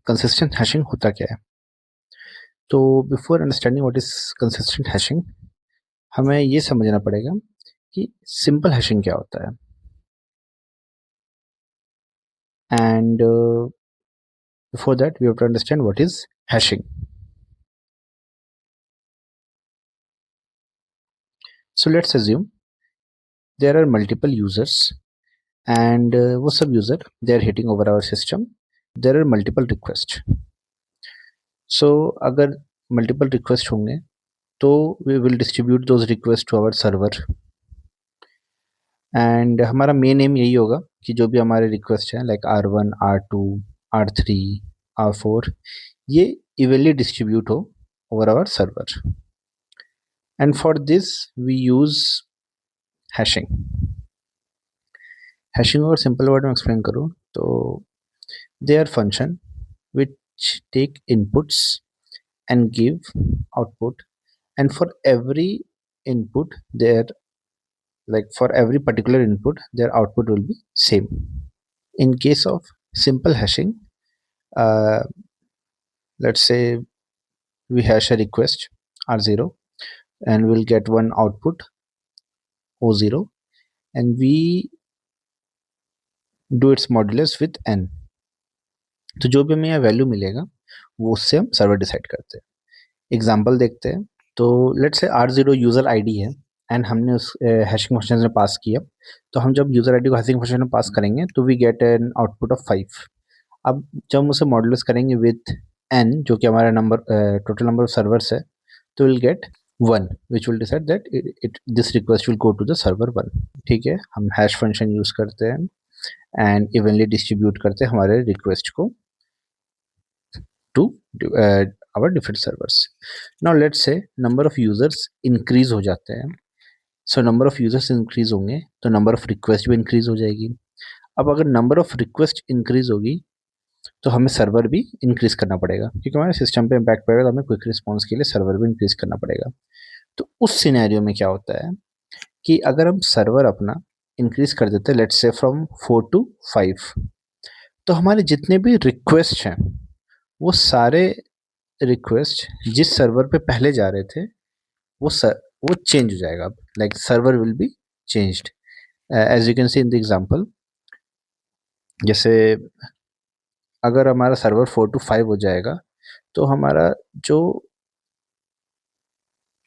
Consistent hashing होता क्या है? तो before understanding what is consistent hashing, हमें ये समझना पड़ेगा कि सिंपल हैशिंग क्या होता है। And before that we have to understand what is hashing. So let's assume there are multiple users and वो सब user they are hitting over our system, there are multiple request. So अगर multiple request होंगे तो we will distribute those request to our server and हमारा main aim यही होगा कि जो भी हमारे रिक्वेस्ट हैं like R1, R2, R3, R4 ये इवनली डिस्ट्रीब्यूट हो over our server. And for this we use hashing. Hashing और सिंपल वर्ड में एक्सप्लेन करूँ तो they are function which take inputs and give output, and for every input their like for every particular input their output will be same. In case of simple hashing, uh, let's say we hash a request R0 and we'll get one output O0 and we do its modulus with n. तो जो भी हमें यहाँ value मिलेगा वो उससे हम server decide करते हैं। एग्जाम्पल देखते हैं। तो let's say R0 user ID है एंड हमने उस हैशिंग फंक्शन में पास किया। तो हम जब यूज़र आईडी को हैशिंग फंक्शन में पास करेंगे तो we get an output of 5। अब जब हम उसे मॉडुलस करेंगे विथ n जो कि हमारा number total number of servers है तो will get 1 which will decide that this request will go to the server 1। ठीक है, हम हैश फंक्शन यूज़ करते हैं एंड इवनली डिस्ट्रीब्यूट करते हैं हमारे रिक्वेस्ट को to our different servers. Now let's say number of users increase हो जाते हैं। So number of users increase होंगे तो number of request भी increase हो जाएगी। अब अगर number of request increase होगी तो हमें सर्वर भी इंक्रीज करना पड़ेगा क्योंकि हमारे सिस्टम पे इम्पैक्ट पड़ेगा, तो हमें क्विक रिस्पॉन्स के लिए सर्वर भी इंक्रीज करना पड़ेगा। तो उस सिनेरियो में क्या होता है कि अगर हम सर्वर अपना इंक्रीज कर देते हैं लेट्स से फ्रॉम 4 to 5, तो हमारे जितने भी रिक्वेस्ट हैं वो सारे रिक्वेस्ट जिस सर्वर पे पहले जा रहे थे वो चेंज हो जाएगा। अब like server will be changed as you can see in the example. जैसे अगर हमारा सर्वर 4 to 5 हो जाएगा तो हमारा जो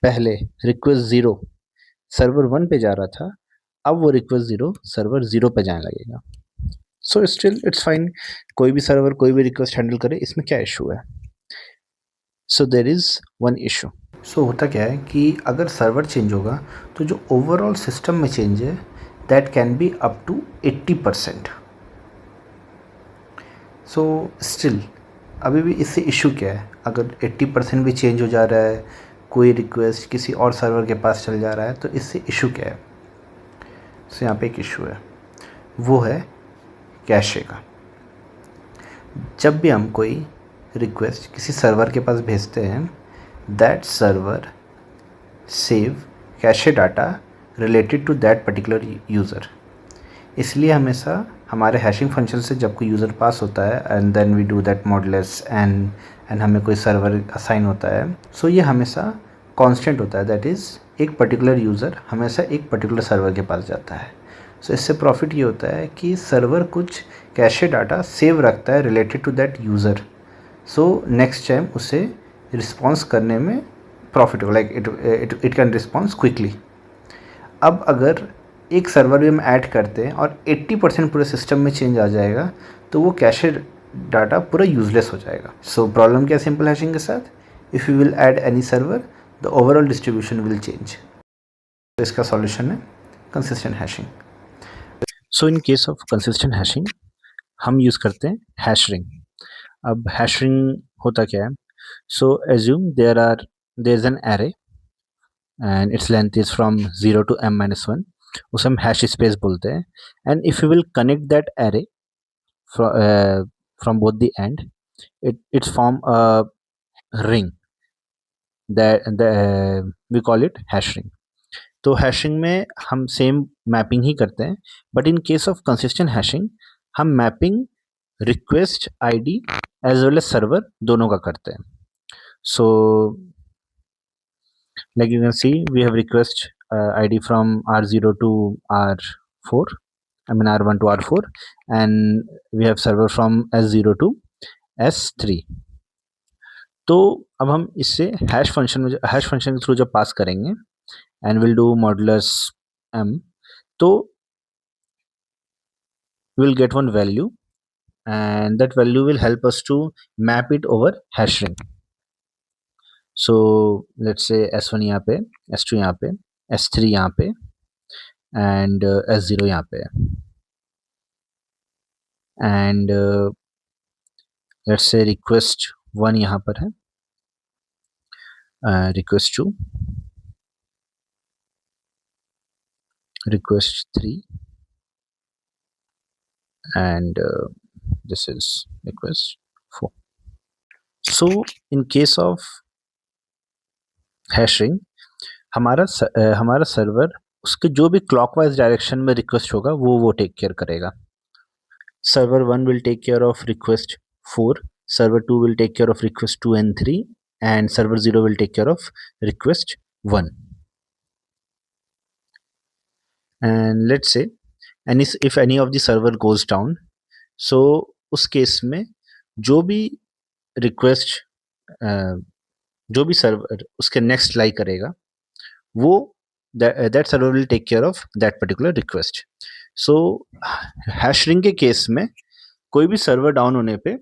पहले रिक्वेस्ट 0 सर्वर 1 पे जा रहा था अब वो रिक्वेस्ट 0 सर्वर 0 पे जाने लगेगा। सो स्टिल इट्स फाइन, कोई भी सर्वर कोई भी रिक्वेस्ट हैंडल करे, इसमें क्या इशू है? सो देर इज़ वन इशू। सो होता क्या है कि अगर सर्वर चेंज होगा तो जो ओवरऑल सिस्टम में चेंज है that can be up to 80%। So still अभी भी इससे इशू क्या है? अगर 80% भी चेंज हो जा रहा है, कोई रिक्वेस्ट किसी और सर्वर के पास चल जा रहा है, तो इससे इशू क्या है? सो यहाँ पे एक इशू है, वो है कैशे का। जब भी हम कोई रिक्वेस्ट किसी सर्वर के पास भेजते हैं that server save cache data related to that particular user. इसलिए हमेशा हमारे हैशिंग फंक्शन से जब कोई यूज़र पास होता है and then we do that modulus and हमें कोई सर्वर असाइन होता है, सो ये हमेशा कांस्टेंट होता है। दैट इज़ एक पर्टिकुलर यूज़र हमेशा एक पर्टिकुलर सर्वर के पास जाता है। सो इससे प्रॉफिट ये होता है कि सर्वर कुछ कैशे डाटा सेव रखता है related to that user. So next time उसे रिस्पॉन्स करने में प्रॉफिट हो, like it can response quickly. अब अगर एक सर्वर भी हम ऐड करते हैं और 80% पूरे सिस्टम में चेंज आ जाएगा तो वो कैशे डाटा पूरा यूजलेस हो जाएगा। सो प्रॉब्लम क्या सिंपल हैशिंग के साथ? If you will add any server the overall distribution will change. तो इसका सॉल्यूशन है consistent hashing. So in case of consistent hashing हम यूज़ करते हैं हैश रिंग। अब हैश रिंग होता क्या है? So assume there is an array and its length is from 0 to m-1, उसे हम हैश स्पेस बोलते हैं। And if you will connect that array from both the end it's form a ring that we call it hash ring. तो hashing में हम same mapping ही करते हैं, but in case of consistent hashing हम mapping request ID as well as server दोनों का करते हैं. सो like you can see we have request id from r0 to r4, I mean r1 to r4, and we have server from s0 to s3. तो अब हम इससे hash function के through जब पास करेंगे and will do modulus m, तो will get one value and that value will help us to map it over hash ring. So let's say s1 यहाँ पे, s2 यहाँ पे, s3 यहाँ पे and s0 यहाँ पे है, and let's say request 1 यहाँ पर है, request 2, request 3 and this is request 4. So in case of hash ring हमारा सर्वर उसके जो भी क्लॉकवाइज डायरेक्शन में रिक्वेस्ट होगा वो टेक केयर करेगा. Server 1 will take care of request 4, server 2 will take care of request 2 and 3, and server 0 will take care of request 1. And let's say if any of the server goes down, so उस case में जो भी request जो भी server उसके next लाई करेगा वो that server will take care of that particular request. So hash ring के केस में कोई भी सर्वर डाउन होने पे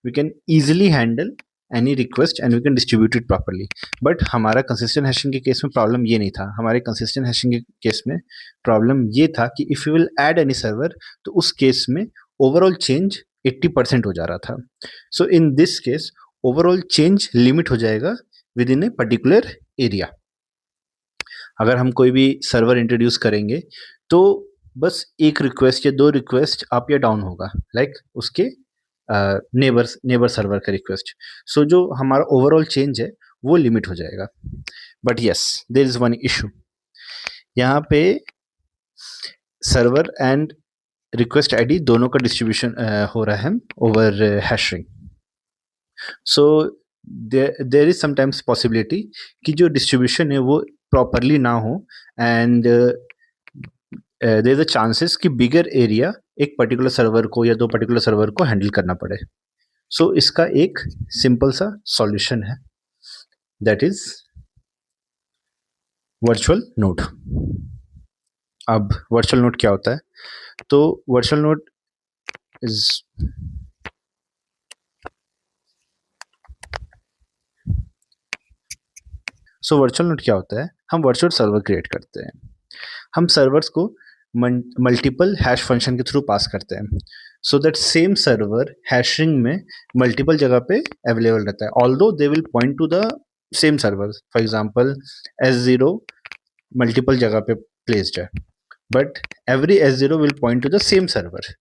we can easily handle any request and we can distribute it properly. But हमारा कंसिस्टेंट हैशिंग के केस में problem ये नहीं था. हमारे कंसिस्टेंट हैशिंग के केस में प्रॉब्लम ये था कि if you will add any server तो उस केस में ओवरऑल चेंज 80% हो जा रहा था. So in this case overall change limit हो जाएगा within a particular area. अगर हम कोई भी सर्वर इंट्रोड्यूस करेंगे तो बस एक रिक्वेस्ट या 2 रिक्वेस्ट अप या डाउन होगा, लाइक उसके नेबर सर्वर का रिक्वेस्ट. सो जो हमारा ओवरऑल चेंज है वो लिमिट हो जाएगा. But yes, there is one issue. यहाँ पे सर्वर एंड रिक्वेस्ट आईडी दोनों का डिस्ट्रीब्यूशन हो रहा है over hash ring. So there is sometimes possibility कि जो डिस्ट्रीब्यूशन है वो प्रॉपरली ना हो and there is a chances कि बिगर एरिया एक पर्टिकुलर सर्वर को या 2 पर्टिकुलर सर्वर को हैंडल करना पड़े. सो इसका एक सिंपल सा सॉल्यूशन है, दैट इज वर्चुअल नोड. अब वर्चुअल नोड क्या होता है? तो virtual node is virtual node क्या होता है? हम वर्चुअल सर्वर क्रिएट करते हैं. हम सर्वर्स को मल्टीपल हैश फंक्शन के थ्रू पास करते हैं so that same server hashing में मल्टीपल जगह पे अवेलेबल रहता है. Although they will point to the same server. For example S0 multiple जगह पे प्लेस्ड है but every S0 will point to the same server.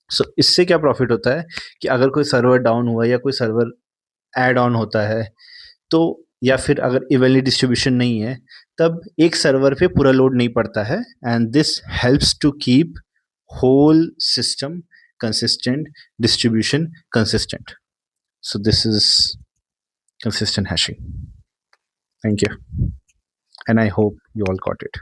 So इससे क्या प्रॉफिट होता है कि अगर कोई सर्वर डाउन हुआ या कोई सर्वर ऐड ऑन होता है तो या फिर अगर इवनली डिस्ट्रीब्यूशन नहीं है तब एक सर्वर पे पूरा लोड नहीं पड़ता है and this helps to keep whole system consistent, distribution consistent. So this is consistent hashing. Thank you, and I hope you all got it.